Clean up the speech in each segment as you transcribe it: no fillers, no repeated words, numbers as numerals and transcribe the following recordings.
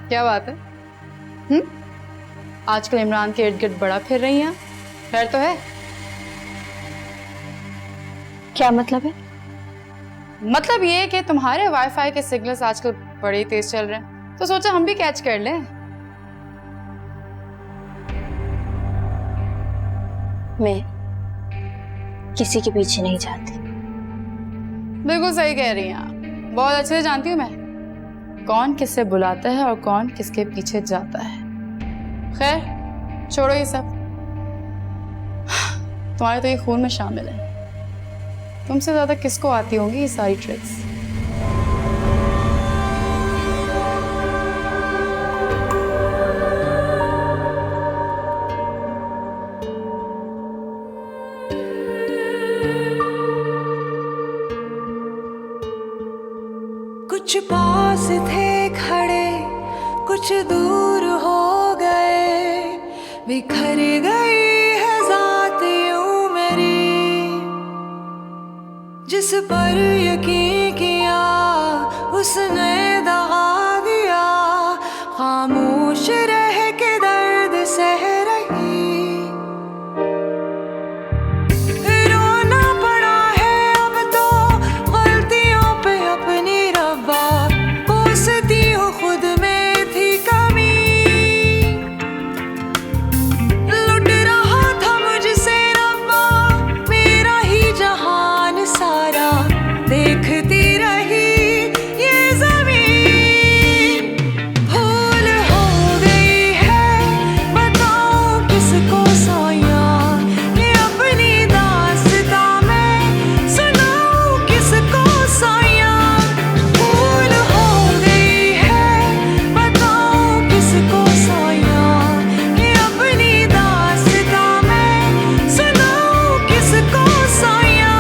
क्या बात है? आजकल इमरान के इर्द गिर्द बड़ा फिर रही हैं। खैर तो है? क्या मतलब है? मतलब ये कि तुम्हारे वाईफाई के सिग्नल्स आजकल बड़े तेज चल रहे हैं, तो सोचा हम भी कैच कर लें। मैं किसी के पीछे नहीं जाती। बिल्कुल सही कह रही हैं आप। बहुत अच्छे से जानती हूँ मैं कौन किससे बुलाता है और कौन किसके पीछे जाता है। खैर छोड़ो ये सब, तुम्हारे तो ये खून में शामिल है। तुमसे ज्यादा किसको आती होंगी ये सारी ट्रिक्स? कुछ पास थे खड़े, कुछ दूर हो गए, बिखर गई है ज़ात यूं मेरी। जिस पर यकीन किया उसने दगा दिया, खामोश रह के दर्द सह रही। रोना पड़ा है अब तो गलतियों पे अपनी रब्बा, कोसती हूँ खुद में थी कमी। लुट रहा था मुझसे रब्बा मेरा ही जहान सारा, देखती रही ये ज़मीन। भूल हो गई है बताऊं किसको सोया, ये अपनी दास्तां मैं सुनाऊं किसको सोया। भूल हो गई है बताऊं किसको सोया, ये अपनी दास्तां मैं सुनाऊं किसको सोया।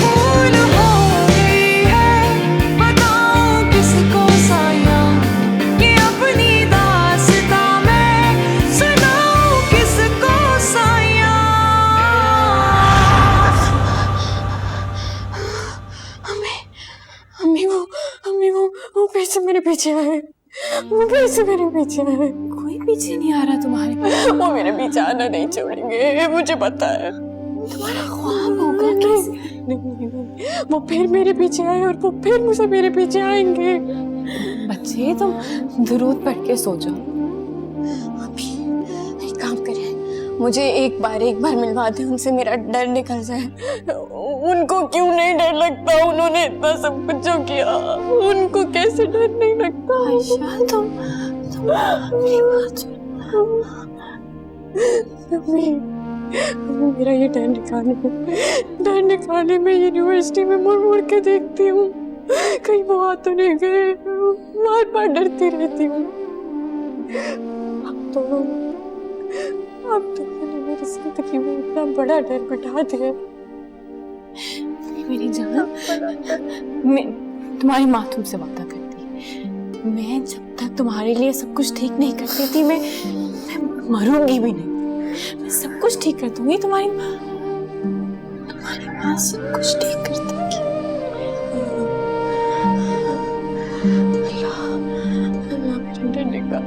भूल हो गई है बताऊं किसको सोया, ये अपनी दास्तां मैं सुनाऊं किसको सोया। वो पीछे मेरे पीछे आए, वो पीछे मेरे पीछे आए। कोई पीछे नहीं आ रहा तुम्हारे? वो मेरे पीछे आना नहीं छोड़ेंगे, मुझे पता है। तुम्हारा ख्वाब होगा कैसे? नहीं, वो फिर मेरे पीछे आए और वो फिर मुझे मेरे पीछे आएंगे। बच्चे तुम दुरूद पढ़ के सो जाओ। अभी एक काम करें, मुझे एक बार मिलवा दे उनसे, मेरा डर निकल जाए। उनको क्यों नहीं डर लगता? उन्होंने इतना सब कुछ जो किया, उनको कैसे डर नहीं लगता? आयशा तुम मेरी बात सुनो। मेरा ये डर निकाले मैं यूनिवर्सिटी में मुड़ मुड़ के देखती हूँ, कहीं वो आ तो नहीं गए, बार बार डरती रहती हूँ। अब तो मैंने मेरी जिंदगी में इतना बड़ा डर बिठा दिया। मेरी जान, मैं तुम्हारी माँ तुमसे वादा करती है, मैं जब तक तुम्हारे लिए सब कुछ ठीक नहीं करती थी मैं मरूंगी भी नहीं। मैं सब कुछ ठीक कर दूंगी। तुम्हारी माँ सब कुछ ठीक कर दूंगी। अल्लाह मेरा डर निकाल।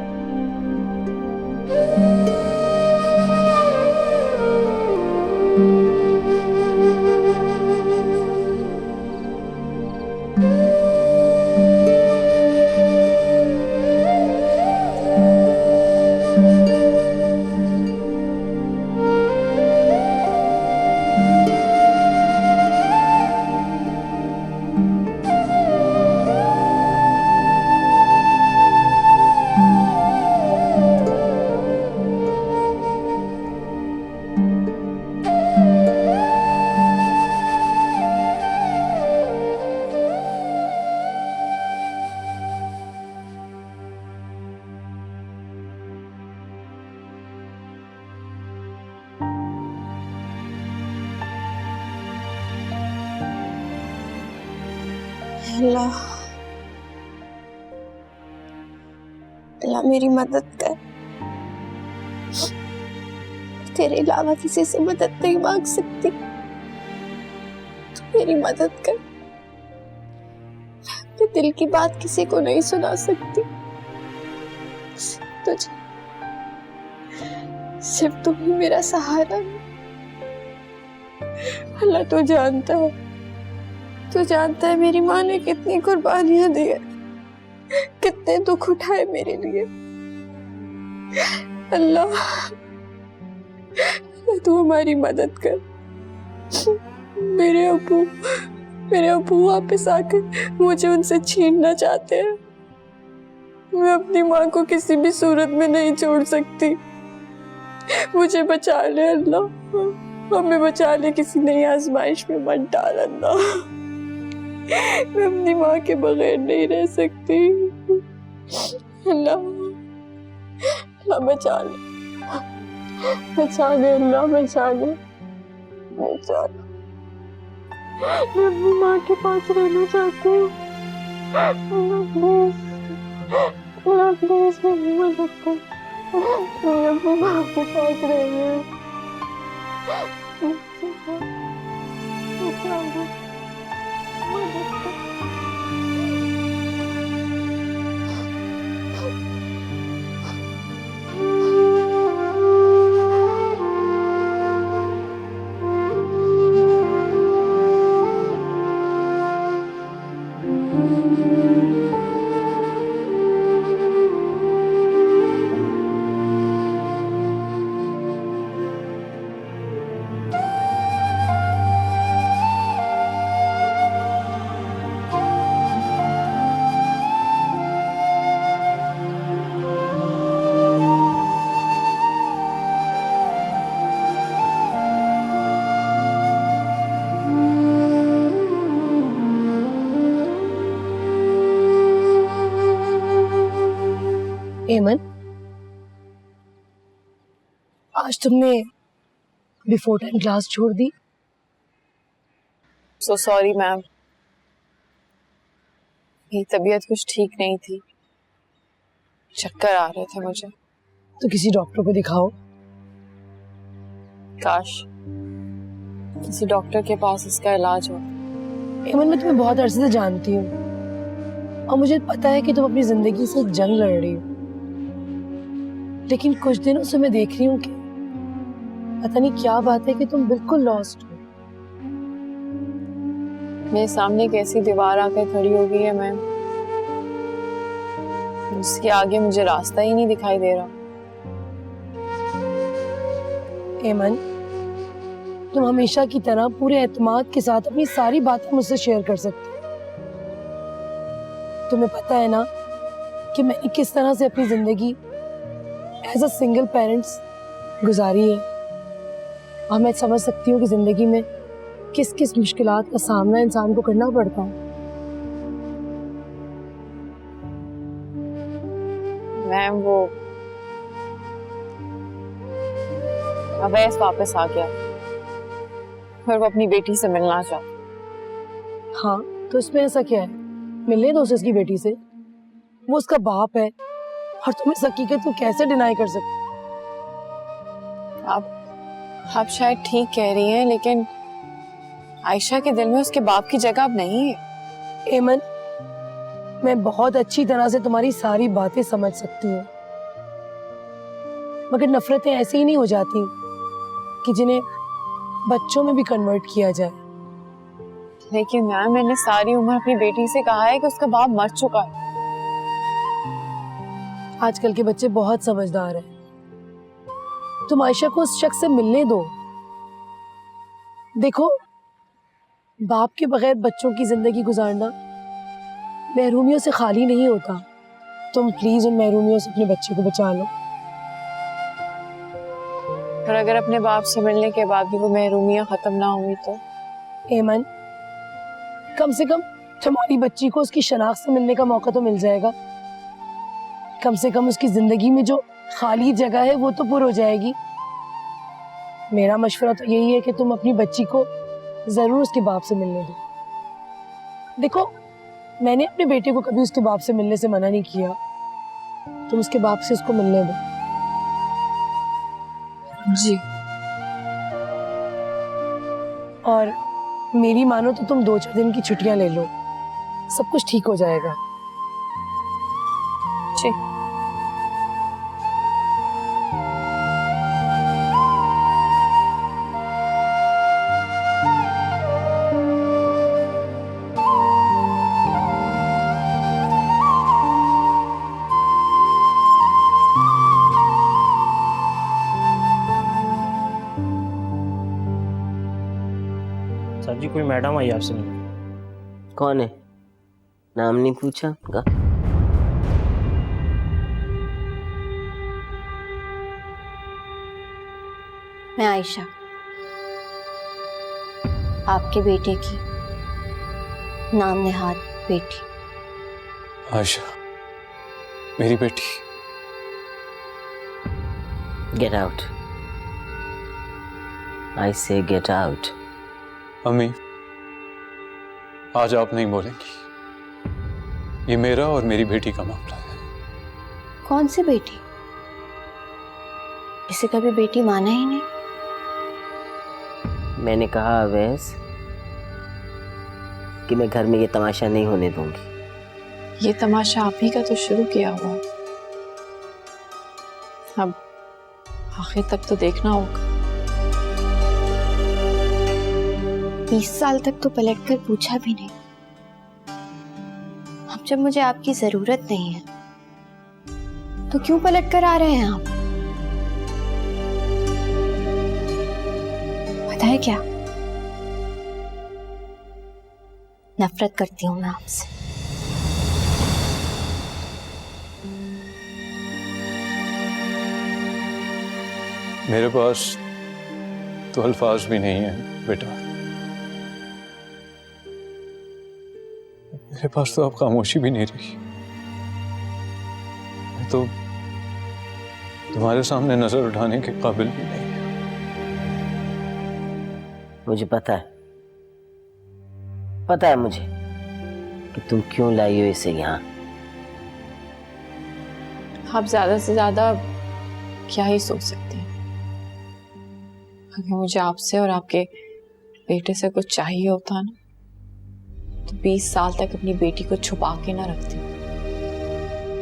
अल्लाह अल्लाह मेरी मदद कर, तेरे अलावा किसी से मदद नहीं मांग सकती। तू मेरी मदद कर। मैं दिल की बात किसी को नहीं सुना सकती, तुझे। सिर्फ तुम ही मेरा सहारा है। अल्लाह तू जानता है, तू जानता है मेरी माँ ने कितनी कुर्बानियां दी है, कितने दुख उठाए मेरे लिए। अल्लाह तू हमारी मदद कर। मेरे अब्बू वापस आकर मुझे उनसे छीनना चाहते हैं। मैं अपनी माँ को किसी भी सूरत में नहीं छोड़ सकती। मुझे बचा ले अल्लाह, हमें बचा ले, किसी नई आजमाइश में मत डाल अल्लाह। मैं अपनी माँ के बगैर नहीं रह सकती। अल्लाह अल्लाह बचा ले, बचा ले अल्लाह, बचा ले, बचा ले। मैं अपनी माँ के पास रहना चाहती हूँ। अल्लाह प्लीज मेरी मदद कर। मैं अपनी माँ के पास रहना, बचा ले, मदद कर। एमन, आज तुमने बिफोर टाइम क्लास छोड़ दी। सो सॉरी मैम, मेरी तबीयत कुछ ठीक नहीं थी, चक्कर आ रहे थे मुझे। तो किसी डॉक्टर को दिखाओ। काश किसी डॉक्टर के पास इसका इलाज हो। एमन, मैं तुम्हें बहुत अरसे से जानती हूँ और मुझे पता है कि तुम अपनी जिंदगी से एक जंग लड़ रही हो, लेकिन कुछ दिनों से मैं देख रही हूँ कि पता नहीं क्या बात है कि तुम बिल्कुल लॉस्ट हो। मेरे सामने एक ऐसी दीवार आकर खड़ी हो गई है मैम, उसके आगे मुझे रास्ता ही नहीं दिखाई दे रहा। एमन, तुम हमेशा की तरह पूरे एतमाद के साथ अपनी सारी बातें मुझसे शेयर कर सकते हो। तुम्हें पता है ना कि मैंने किस तरह से अपनी जिंदगी एज अ सिंगल पेरेंट्स गुजारी है, और मैं समझ सकती हूँ कि जिंदगी में किस किस मुश्किलात का सामना इंसान को करना पड़ता है। मैम वो अवैस वापस आ गया और वो अपनी बेटी से मिलना चाहता। हाँ, तो इसमें ऐसा क्या है? मिलने दो उसे उसकी बेटी से, वो उसका बाप है और तुम इस हकीकत को कैसे डिनाई कर सकते? आप शायद ठीक कह रही हैं, लेकिन आयशा के दिल में उसके बाप की जगह अब नहीं है। एमन, मैं बहुत अच्छी तरह से तुम्हारी सारी बातें समझ सकती हूँ, मगर नफरतें ऐसे ही नहीं हो जाती कि जिन्हें बच्चों में भी कन्वर्ट किया जाए। लेकिन मैम, मैंने सारी उम्र अपनी बेटी से कहा है कि उसका बाप मर चुका है। आजकल के बच्चे बहुत समझदार हैं। तुम आयशा को उस शख्स से मिलने दो। देखो, बाप के बगैर बच्चों की जिंदगी गुजारना महरूमियों से खाली नहीं होता। तुम प्लीज उन महरूमियों से अपने बच्चे को बचा लो। और अगर अपने बाप से मिलने के बाद भी वो महरूमियां खत्म ना हुई तो? एमन, कम से कम तुम्हारी बच्ची को उसकी शनाख्त से मिलने का मौका तो मिल जाएगा। कम से कम उसकी जिंदगी में जो खाली जगह है वो तो पूरी हो जाएगी। मेरा मशवरा तो यही है कि तुम अपनी बच्ची को जरूर उसके बाप से मिलने दो। देखो, मैंने अपने बेटे को कभी उसके बाप से मिलने से मना नहीं किया। तुम उसके बाप से उसको मिलने दो। जी। और मेरी मानो तो तुम 2-4 दिन की छुट्टियां ले लो, सब कुछ ठीक हो जाएगा। जी। सर जी कोई मैडम आई आपसे मिलने। कौन है? नाम नहीं पूछा उनका? मैं आयशा, आपके बेटे की नाम नेहाद बेटी। आयशा मेरी बेटी। गेट आउट, आई से गेट आउट। अम्मी आज आप नहीं बोलेंगी, ये मेरा और मेरी बेटी का मामला है। कौन सी बेटी? इसे कभी बेटी माना ही नहीं। मैंने कहा अवैस कि मैं घर में ये तमाशा नहीं होने दूंगी। ये तमाशा आप ही का तो शुरू किया हुआ, अब आखिर तक तो देखना होगा। 20 साल तक तो पलट कर पूछा भी नहीं। अब जब मुझे आपकी जरूरत नहीं है तो क्यों पलट कर आ रहे हैं आप? पता है क्या, नफरत करती हूं मैं आपसे। मेरे पास तो अल्फाज भी नहीं है बेटा, मेरे पास तो अब खामोशी भी नहीं रही। मैं तो तुम्हारे सामने नजर उठाने के काबिल भी नहीं। मुझे पता है मुझे कि तुम क्यों लाई हो इसे यहाँ। आप ज्यादा से ज्यादा क्या ही सोच सकते हैं। अगर मुझे आपसे और आपके बेटे से कुछ चाहिए होता ना तो 20 साल तक अपनी बेटी को छुपा के ना रखती।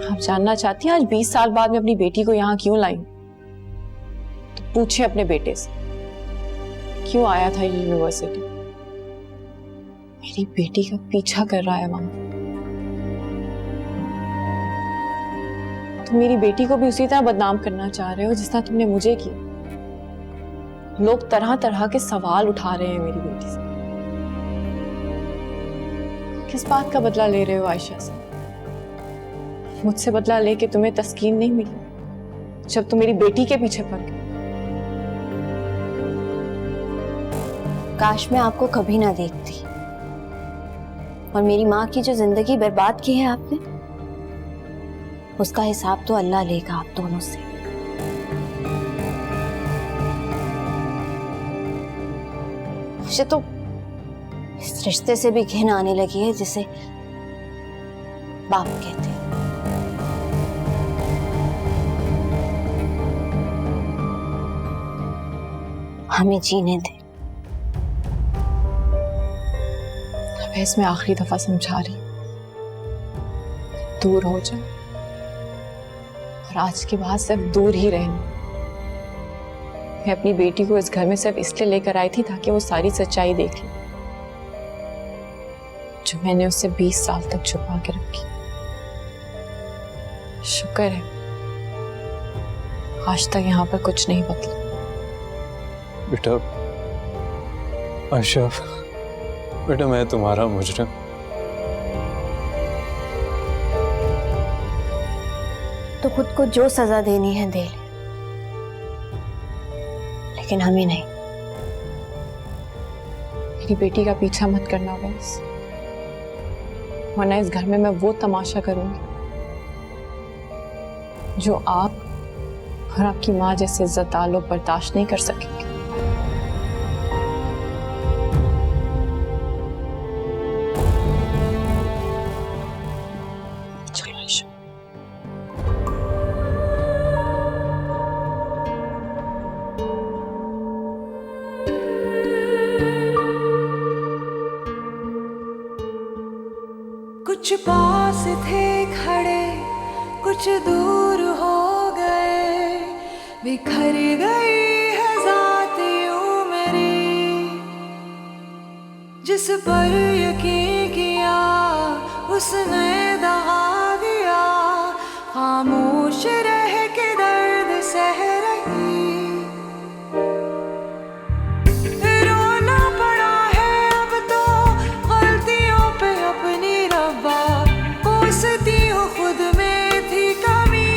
आप जानना चाहती हैं आज 20 साल बाद मैं अपनी बेटी को यहाँ क्यों लाई? तो पूछे अपने बेटे से क्यों आया था यूनिवर्सिटी। मेरी बेटी का पीछा कर रहा है वहां। तुम मेरी बेटी को भी उसी तरह बदनाम करना चाह रहे हो जिस तरह तुमने मुझे किया। लोग तरह तरह के सवाल उठा रहे हैं मेरी बेटी से। किस बात का बदला ले रहे हो आयशा से? मुझसे बदला लेके तुम्हें तस्कीन नहीं मिली जब तुम मेरी बेटी के पीछे पड़ गए। काश मैं आपको कभी ना देखती, और मेरी माँ की जो जिंदगी बर्बाद की है आपने, उसका हिसाब तो अल्लाह लेगा आप दोनों से। मुझे तो इस रिश्ते से भी घिन आने लगी है जिसे बाप कहते हैं। हमें जीने दे। मैं इसमें आखिरी दफा समझा रही हूं, दूर हो जाओ और आज के बाद सिर्फ दूर ही रहना। मैं अपनी बेटी को इस घर में सिर्फ इसलिए लेकर आई थी ताकि वो सारी सच्चाई देख ले जो मैंने उससे 20 साल तक छुपा के रखी। शुक्र है आज तक यहाँ पर कुछ नहीं बदला। बेटा आयशा, बेटा मैं तुम्हारा मुजरिम। तो खुद को जो सजा देनी है दे ले, लेकिन हमें नहीं। मेरी बेटी का पीछा मत करना बस, वरना इस घर में मैं वो तमाशा करूंगी जो आप और आपकी माँ जैसे इज्जतदार लोग बर्दाश्त नहीं कर सकेंगे। चलो आयशा। कुछ पास थे खड़े, कुछ दूर हो गए, बिखर गई है ज़ात यूं मेरी। जिस पर यकीन किया उसने दगा दिया, खामोश रह के दर्द सह रही। रोना पड़ा है अब तो गलतियों पे अपनी रब्बा, कोसती हूँ खुद में थी कमी।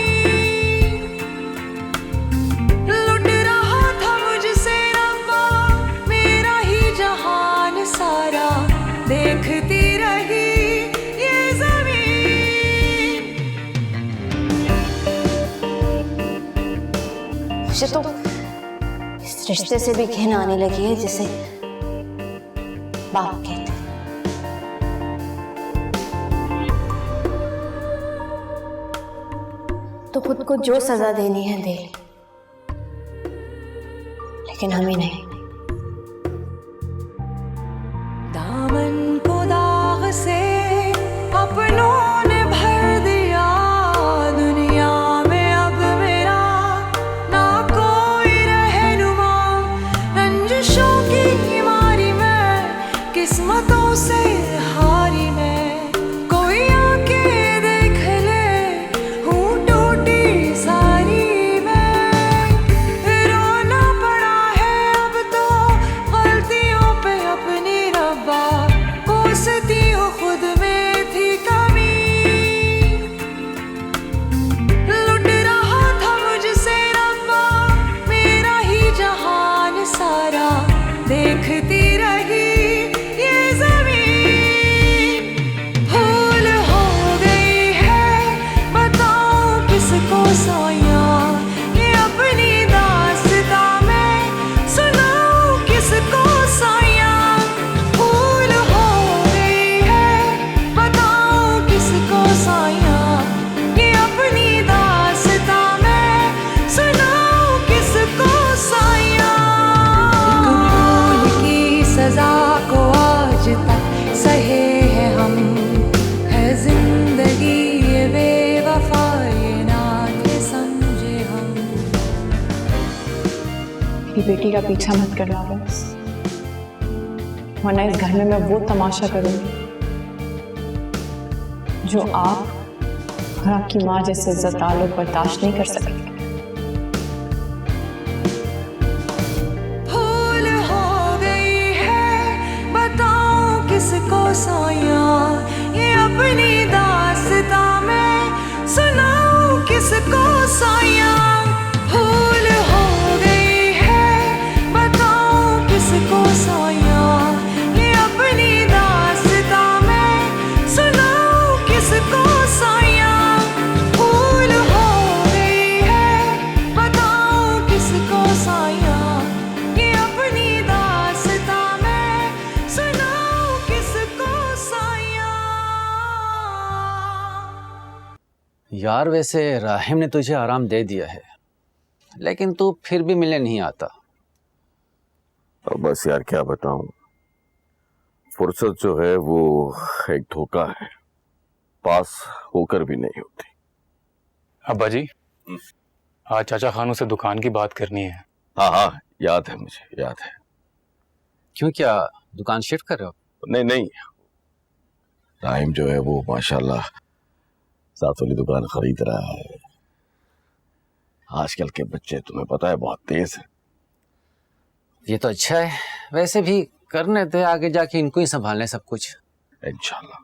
लुट रहा था मुझसे रब्बा मेरा ही जहान सारा, देखती रही ये ज़मीन। मुझे तो इस रिश्ते से भी घिन आने लगी है जिसे बाप कहते हैं। तो खुद को जो सजा देनी है दे, लेकिन हमें नहीं। दामन को दाग से अपनों ने भर दिया, दुनिया में अब मेरा ना कोई रहनुमा। रंजिशों की मारी मैं, किस्मतों से हारी मैं, कोई आके देख ले हूँ टूटी सारी मैं। रोना पड़ा है अब तो गलतियों पे अपनी रब्बा, कोसती हूँ खुद में थी कमी। लुट रहा था मुझसे रब्बा मेरा ही जहान सारा, देखती रही ये ज़मीन। भूल हो गई है बताऊं किसको साया, ये अपनी दास्तां मैं सुनाऊं किसको साया। भूल हो गई है बताऊं किसको साया, ये अपनी दास्तां मैं सुनाऊं किसको साया। भूल की सजा को आज तक सहे हैं हम, है जिंदगी ये बेवफा ये ना थे समझे हम। मेरी बेटी का पीछा मत करना बस, वरना इस घर में मैं वो तमाशा करूंगी जो आप और आपकी माँ जैसे इज्जतदार लोग बर्दाश्त नहीं कर सकेंगे। भूल हो गई है बताऊं किसको साया, ये अपनी दास्तां मैं सुनाऊं किसको साया। भूल हो गई है बताऊं किसको साया, ये अपनी दास्तां मैं सुनाऊं किसको साया। भूल हो गई है बताऊं किसको साया, ये अपनी दास्तां मैं सुनाऊं किसको साया। यार वैसे राहिम ने तुझे आराम दे दिया है, लेकिन तू फिर भी मिलने नहीं आता। अब बस यार क्या बताऊं, फुर्सत जो है वो एक धोखा है, पास होकर भी नहीं होती। अब्बा जी, आज चाचा खानों से दुकान की बात करनी है। हाँ हाँ याद है, मुझे याद है। क्यों, क्या दुकान शिफ्ट कर रहे हो? नहीं नहीं, राहिम जो है वो माशाल्लाह साथ वाली दुकान खरीद रहा है। आजकल के बच्चे तुम्हें पता है बहुत तेज है। ये तो अच्छा है, वैसे भी करने दे, आगे जाके इनको ही संभालना है सब कुछ। इंशाल्लाह।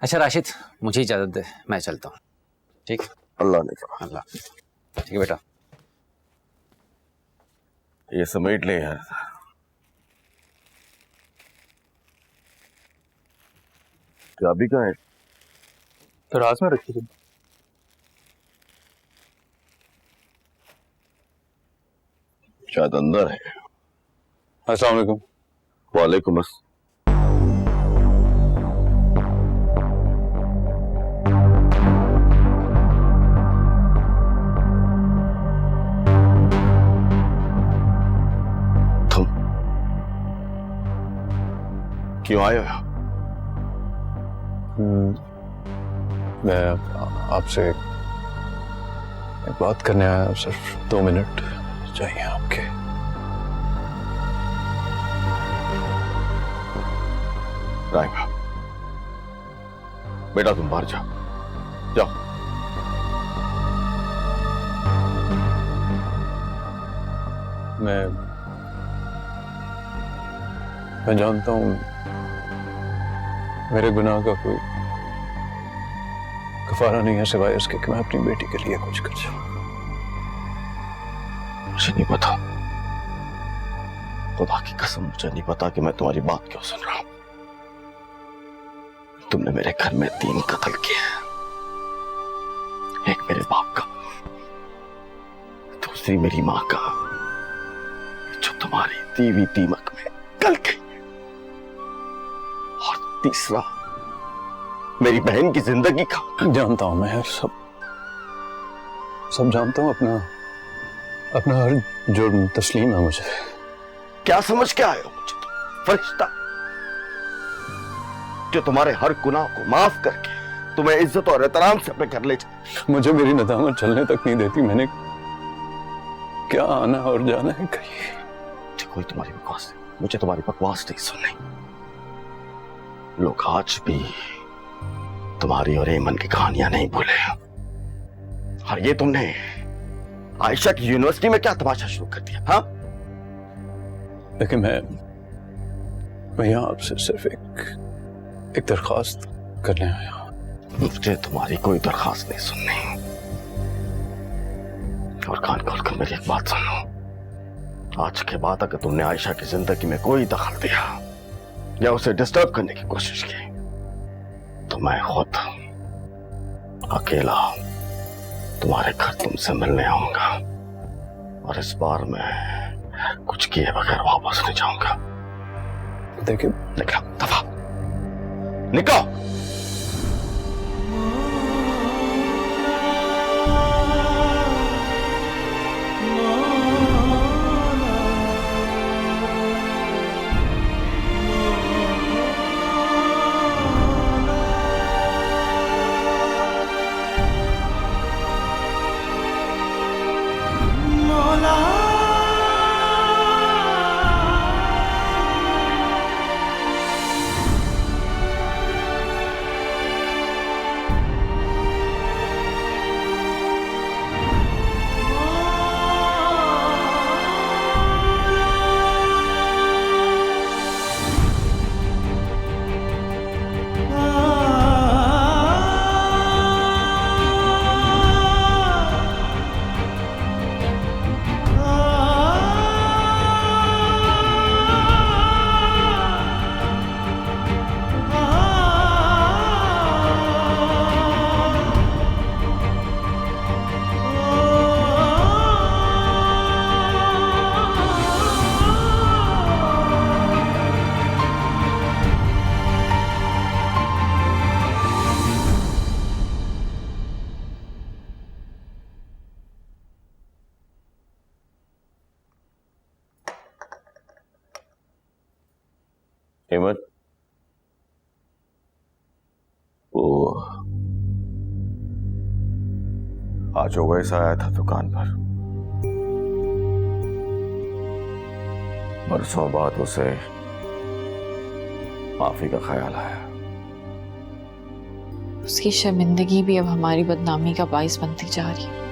अच्छा राशिद, मुझे इजाजत दे, मैं चलता हूँ। ठीक, अल्लाह ने कहा। अल्लाह। ठीक है बेटा। ये समेट ले यार। चाबी कहाँ है? दराज में रखी थी। शायद अंदर है। अस्सलाम वालेकुम। वालेकुम अस्सलाम। क्यों आए हो? मैं आपसे एक बात करने आया, सिर्फ 2 मिनट चाहिए आपके। राइमा, बेटा तुम बाहर जाओ, जाओ। मैं जानता हूं मेरे गुनाह का कोई कफारा नहीं है सिवाय इसके कि मैं अपनी बेटी के लिए कुछ कर जाऊं। मुझे नहीं पता, खुदा की कसम मुझे नहीं पता कि मैं तुम्हारी बात क्यों सुन रहा हूं। तुमने मेरे घर में 3 कत्ल किए हैं, एक मेरे बाप का, दूसरी मेरी मां का जो तुम्हारी दीवी दीमक में गल गई, और तीसरा मेरी बहन की जिंदगी का। जानता हूं मैं सब जानता हूं, अपना हर जुर्म तस्लीम है मुझे। क्या समझ के आए हो मुझे तुम? फरिश्ता जो तुम्हारे हर गुनाह को माफ करके तुम्हें इज्जत और एहतराम से अपने घर ले जाए। मुझे मेरी नदामत चलने तक नहीं देती। मैंने क्या आना और जाना है कहीं। कोई तुम्हारी बकवास नहीं, मुझे तुम्हारी बकवास नहीं सुननी। लोग आज भी तुम्हारी और एमन की कहानियां नहीं भूले। और ये तुमने आयशा की यूनिवर्सिटी में क्या तमाशा शुरू कर दिया? हाँ, लेकिन मैं यहां आपसे सिर्फ एक दरखास्त करने आया हूं। मुझे तुम्हारी कोई दरखास्त नहीं सुननी। और कान खोलकर मेरी एक बात सुन लो, आज के बाद अगर तुमने आयशा की जिंदगी में कोई दखल दिया या उसे डिस्टर्ब करने की कोशिश की तो मैं खुद अकेला तुम्हारे घर तुमसे मिलने आऊंगा, और इस बार मैं कुछ किए बगैर वापस नहीं जाऊंगा। देखिए, निकलो, दफा निकलो। हेमंत, वो आज ओवैस आया था दुकान पर। बरसों बाद उसे माफी का ख्याल आया। उसकी शर्मिंदगी भी अब हमारी बदनामी का बाइस बनती जा रही है।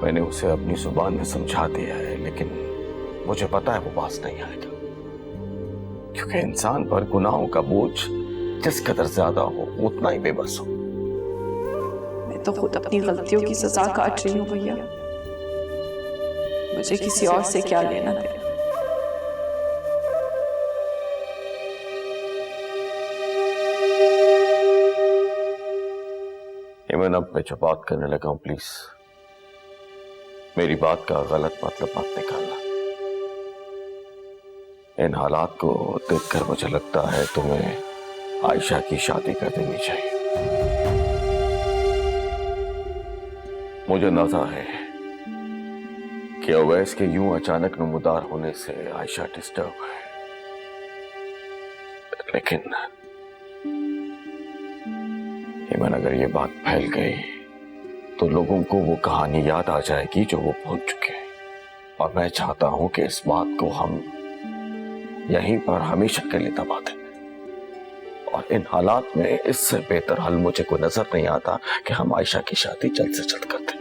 मैंने उसे अपनी जुबान में समझा दिया है, लेकिन मुझे पता है वो पास नहीं आएगा, क्योंकि इंसान पर गुनाहों का बोझ जिस कदर ज्यादा हो उतना ही बेबस हो। मैं तो खुद अपनी गलतियों की सजा काट रही हूँ भैया, मुझे किसी और से क्या लेना देना। हेमंत, अब मैं जो बात करने लगा हूं, प्लीज मेरी बात का गलत मतलब मत निकालना। इन हालात को देखकर मुझे लगता है तुम्हें आयशा की शादी कर देनी चाहिए। मुझे अंदाजा है कि अवैस के यूं अचानक नमूदार होने से आयशा डिस्टर्ब है, लेकिन हेमन, अगर ये बात फैल गई तो लोगों को वो कहानी याद आ जाएगी जो वो भूल चुके हैं। और मैं चाहता हूं कि इस बात को हम यहीं पर हमेशा के लिए दबा दें। और इन हालात में इससे बेहतर हल मुझे कोई नजर नहीं आता कि हम आयशा की शादी जल्द से जल्द कर दें।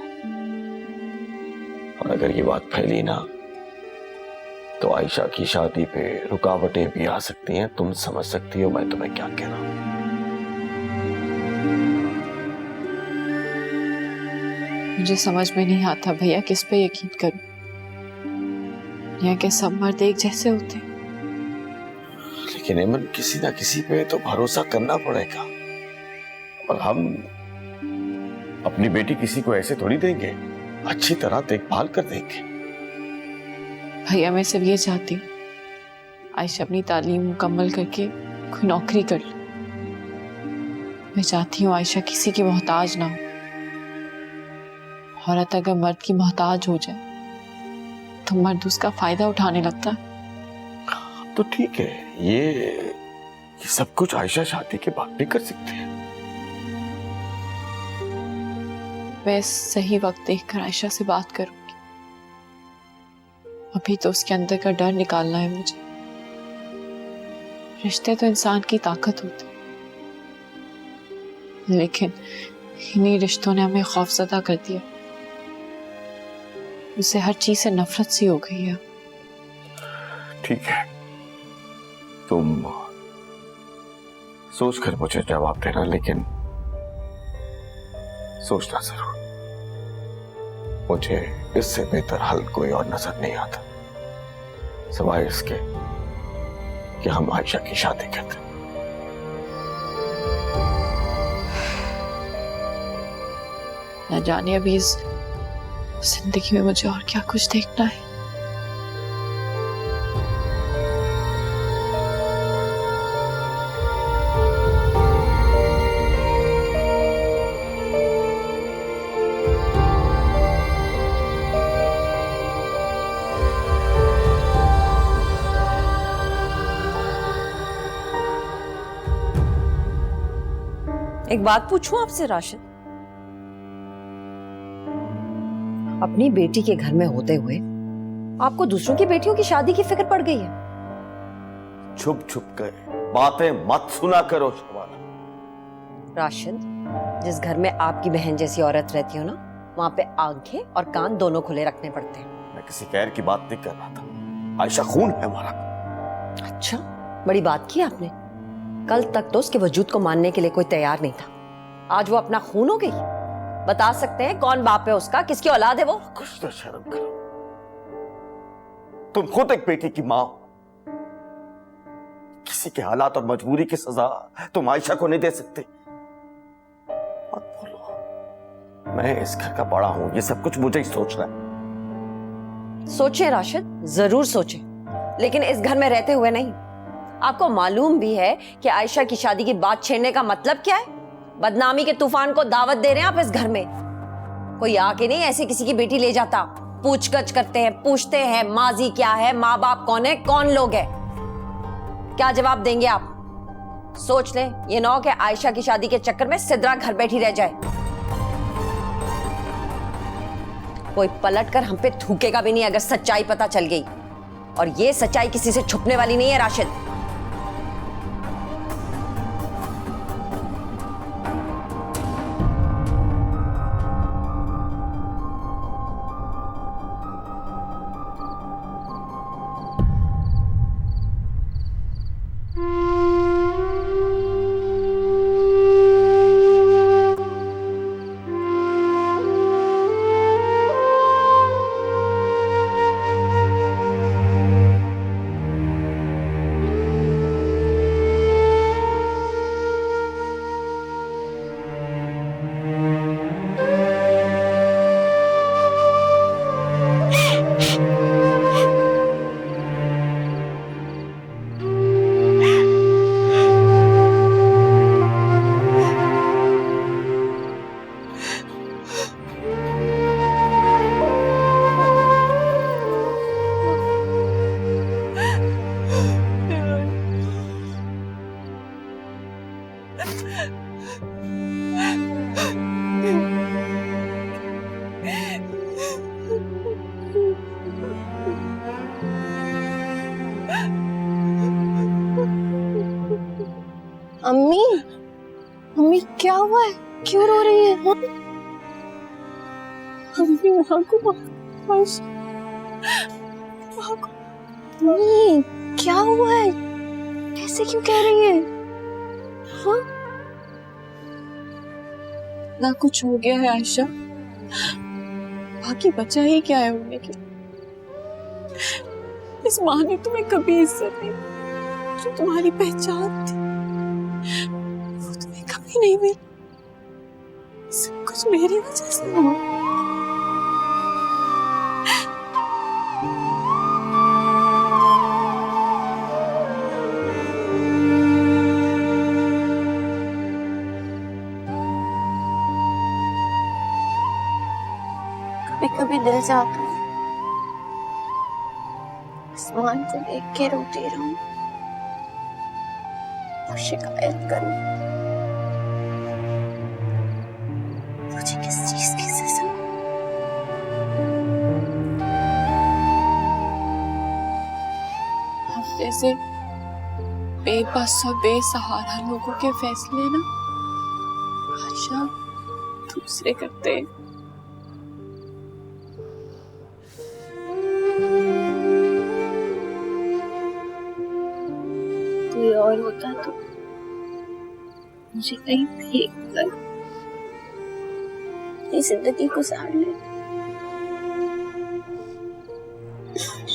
और अगर ये बात फैली ना तो आयशा की शादी पे रुकावटें भी आ सकती हैं। तुम समझ सकती हो मैं तुम्हें क्या कह रहा हूं। मुझे समझ में नहीं आता भैया किस पे यकीन करूं। यहाँ के सब मर्द एक जैसे होते हैं। लेकिन हेमन, किसी ना किसी पे तो भरोसा करना पड़ेगा। और हम अपनी बेटी किसी को ऐसे थोड़ी देंगे, अच्छी तरह देखभाल कर देंगे। भैया मैं सिर्फ ये चाहती हूँ आयशा अपनी तालीम मुकम्मल करके कोई नौकरी कर ले। मैं चाहती हूँ आयशा किसी की मोहताज ना हो। औरत अगर मर्द की मोहताज हो जाए तो मर्द उसका फायदा उठाने लगता है। तो ठीक है, ये सब कुछ आयशा शादी के बाद भी कर सकते हैं। मैं सही वक्त देखकर आयशा से बात करूंगी। अभी तो उसके अंदर का डर निकालना है मुझे। रिश्ते तो इंसान की ताकत होते हैं, लेकिन इन्हीं रिश्तों ने हमें खौफजदा कर दिया। उसे हर चीज से नफरत सी हो गई है। ठीक है, तुम सोच कर मुझे जवाब देना, लेकिन सोचना जरूर। मुझे इससे बेहतर हल कोई और नजर नहीं आता सिवाय इसके कि हम आयशा की शादी करते। न जाने अभी इस जिंदगी में मुझे और क्या कुछ देखना है। एक बात पूछूं आपसे राशिद, अपनी बेटी के घर में होते हुए आपको दूसरों की बेटियों की शादी की फिक्र पड़ गई है? छुप छुप कर बातें मत सुना करो शबाना। राशिद, जिस घर में आपकी बहन जैसी औरत रहती हो ना, वहां पे आंखें और कान दोनों खुले रखने पड़ते हैं। मैं किसी गैर की बात नहीं कर रहा था। आयशा खून है हमारा। अच्छा, बड़ी बात की आपने। कल तक तो उसके वजूद को मानने के लिए कोई तैयार नहीं था, आज वो अपना खून हो गई। बता सकते हैं कौन बाप है उसका, किसकी औलाद है वो? कुछ तो शर्म करो। तुम खुद एक बेटी की मां हो। किसी के हालात और मजबूरी की सजा तुम आयशा को नहीं दे सकते। मत बोलो, मैं इस घर का बड़ा हूं, ये सब कुछ मुझे ही सोचना है। सोचे राशिद, जरूर सोचे, लेकिन इस घर में रहते हुए नहीं। आपको मालूम भी है कि आयशा की शादी की बात छेड़ने का मतलब क्या है? बदनामी के तूफान को दावत दे रहे हैं आप इस घर में। कोई आके नहीं ऐसे किसी की बेटी ले जाता। पूछगछ करते हैं, पूछते हैं माजी क्या है, माँ बाप कौन है, कौन लोग हैं। क्या जवाब देंगे आप? सोच लें, ये नौ के आयशा की शादी के चक्कर में सिद्रा घर बैठी रह जाए। कोई पलट कर हम पे थूकेगा भी नहीं अगर सच्चाई पता चल गई। और ये सच्चाई किसी से छुपने वाली नहीं है राशिद। अम्मी, अम्मी क्या हुआ है? क्यों रो रही है? हाँ? अम्मी वहाँ को अम्मी क्या हुआ है? कैसे क्यों कह रही है? हाँ? ना कुछ हो गया है आयशा, बाकी बचा ही क्या है होने के। इस माँ ने तुम्हें कभी इज्जत नहीं, जो तुम्हारी पहचान थी वो तुम्हें कभी नहीं मिली। सब कुछ मेरी वजह से हुआ। कभी कभी दिल चाहता है आसमान को देख के रोती रहूं और शिकायत करूं, मुझे किस चीज की सजा। हम जैसे बेबस और बेसहारा लोगों के फैसले ना आयशा दूसरे करते हैं। कोई और होता तो मुझे कहीं फेंक कर ये जिंदगी गुजार लेता।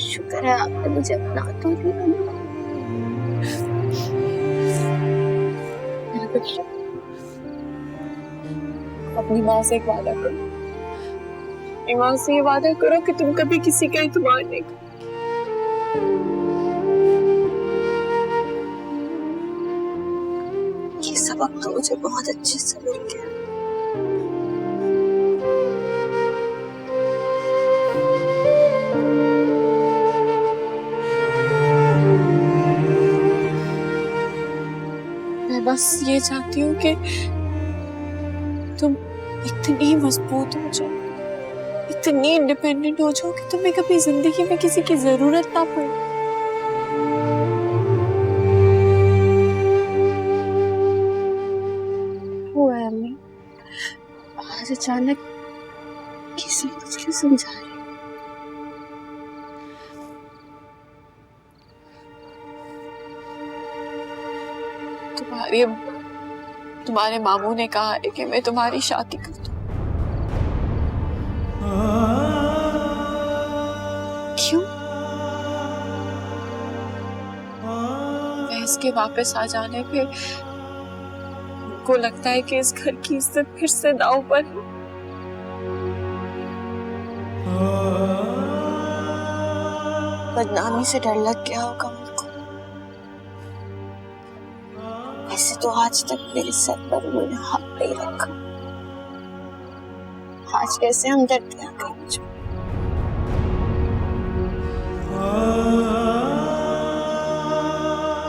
शुक्र है आपने मुझे अपना तो लिया ना। मेरा बच्चा, अपनी माँ से एक वादा करो, अपनी माँ से ये वादा करो कि तुम कभी किसी का एतबार नहीं करो। ये सबक तो मुझे बहुत अच्छे से मिल गया। मैं बस ये चाहती हूँ कि तुम इतनी मजबूत हो जाओ, इतनी इंडिपेंडेंट हो जाओ कि तुम्हें कभी जिंदगी में किसी की जरूरत ना पड़े। हुआ है अम्मी, आज अचानक किसी कुछ क्यों समझा रही? तुम्हारे मामू ने कहा है कि मैं तुम्हारी शादी कर दूं। क्यों? मैं इसके वापस आ जाने पे उनको लगता है कि इस घर की इज्जत फिर से दांव पर है। बदनामी से डर लग गया होगा उनको। वैसे तो आज तक मेरे सर पर उन्होंने हाथ नहीं रखा, आज कैसे हमदर्दी आ गई मुझे।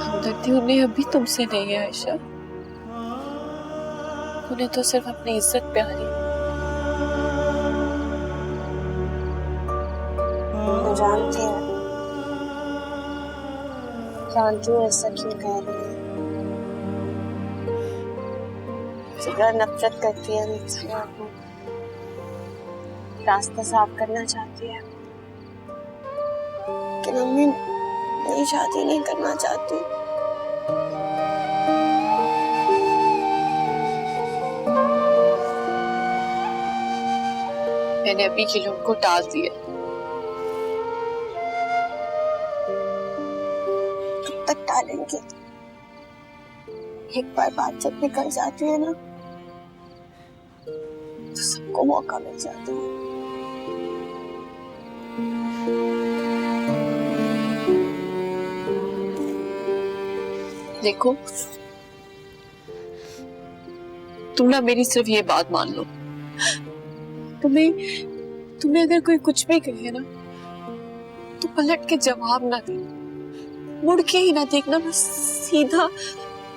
हमदर्दी उन्हें अभी तुमसे नहीं है आयशा, उन्हें तो सिर्फ अपनी इज्जत प्यारी है। मैं जानती हूँ ऐसा क्यों कह रही है। जिगर नफरत करती है मुझसे, रास्ता साफ करना चाहती है, लेकिन अम्मी नहीं शादी नहीं करना चाहती। मैंने अभी के लोग को टाल दिया। कब तक टालेंगे? एक बार बात जब निकल जाती है ना तो सबको मौका मिल जाता है। देखो, तुम ना मेरी सिर्फ ये बात मान लो, तुम्हें अगर कोई कुछ भी कहे ना तो पलट के जवाब ना देना, मुड़ के ही ना देखना, बस सीधा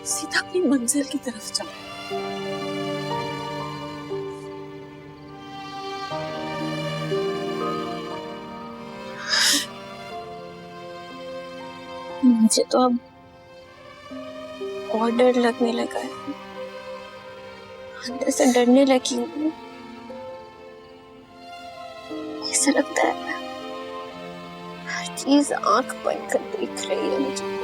सीधा अपनी मंजिल की तरफ जाओ। मुझे तो अब और डर लगने लगा है, अंदर से डरने लगी हूँ। ऐसा लगता है हर चीज आंख बंद कर देख रही है मुझे।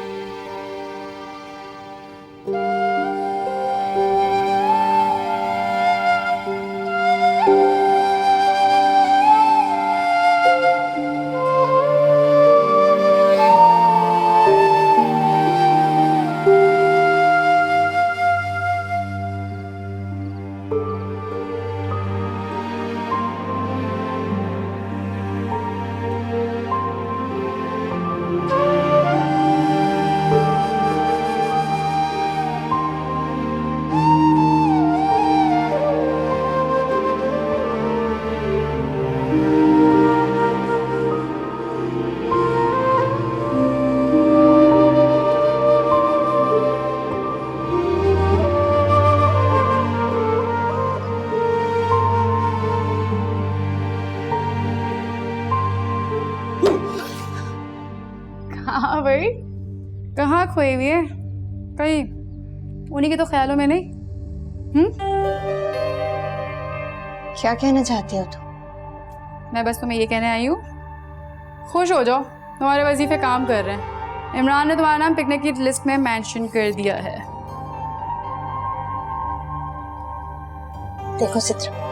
हाँ भाई, कहाँ खोई हुई है? कहीं उन्हीं के तो ख्यालों में नहीं? क्या कहना चाहती हो तुम? मैं बस तुम्हें ये कहने आई हूँ, खुश हो जाओ, तुम्हारे वजीफे काम कर रहे हैं। इमरान ने तुम्हारा नाम पिकनिक की लिस्ट में मेंशन कर दिया है। देखो चित्रा,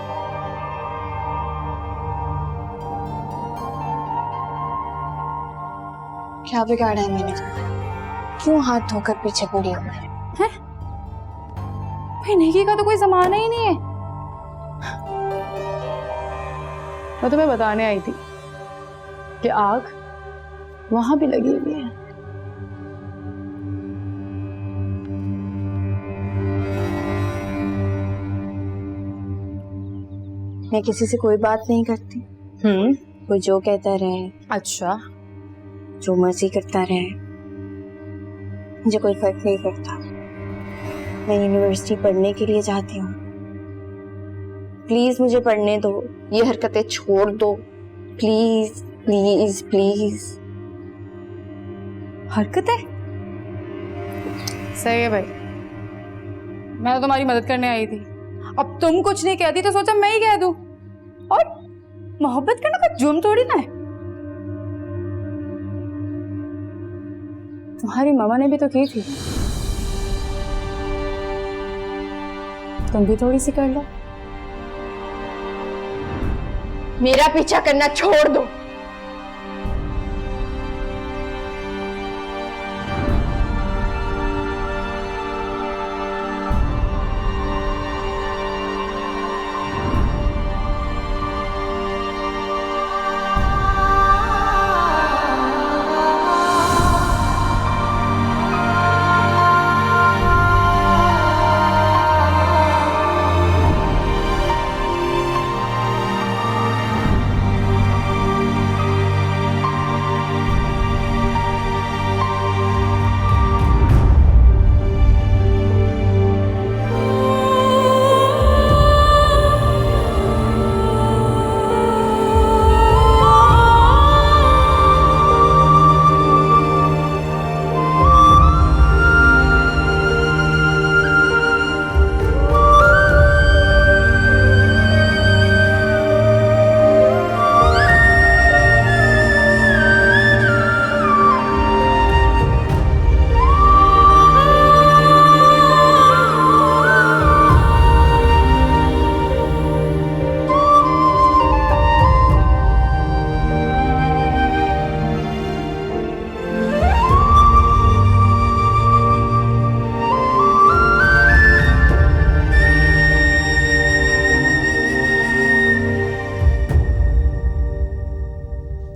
क्या बिगाड़ा है मैंने तुम्हारा? क्यों हाथ धोकर पीछे पड़ी हो मेरे? हैं? भाई नेकी का तो कोई जमाना ही नहीं है। मैं तुम्हें बताने आई थी कि आग वहां भी लगी हुई है। मैं किसी से कोई बात नहीं करती। कोई जो कहता रहे, अच्छा, जो मर्जी करता रहे, मुझे कोई फर्क नहीं पड़ता। मैं यूनिवर्सिटी पढ़ने के लिए जाती हूँ। प्लीज मुझे पढ़ने दो, ये हरकतें छोड़ दो, प्लीज प्लीज प्लीज। हरकतें? सही है भाई, मैं तो तुम्हारी मदद करने आई थी। अब तुम कुछ नहीं कहती तो सोचा मैं ही कह दूं। और मोहब्बत करना कोई जुर्म थोड़ी ना है। तुम्हारी मामा ने भी तो की थी, तुम भी थोड़ी सी कर लो। मेरा पीछा करना छोड़ दो।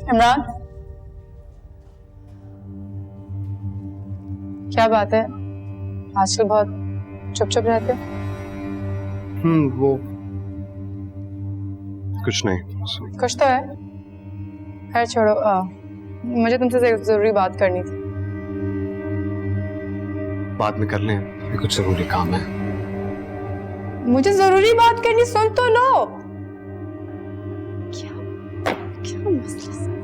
इमरान, क्या बात है, आजकल बहुत चुप चुप रहते हो? वो कुछ नहीं। कुछ तो है। खैर छोड़ो, मुझे तुमसे एक जरूरी बात करनी थी। बाद में कर लें, ये कुछ जरूरी काम है। मुझे जरूरी बात करनी, सुन तो लो। क्या क्या मसला?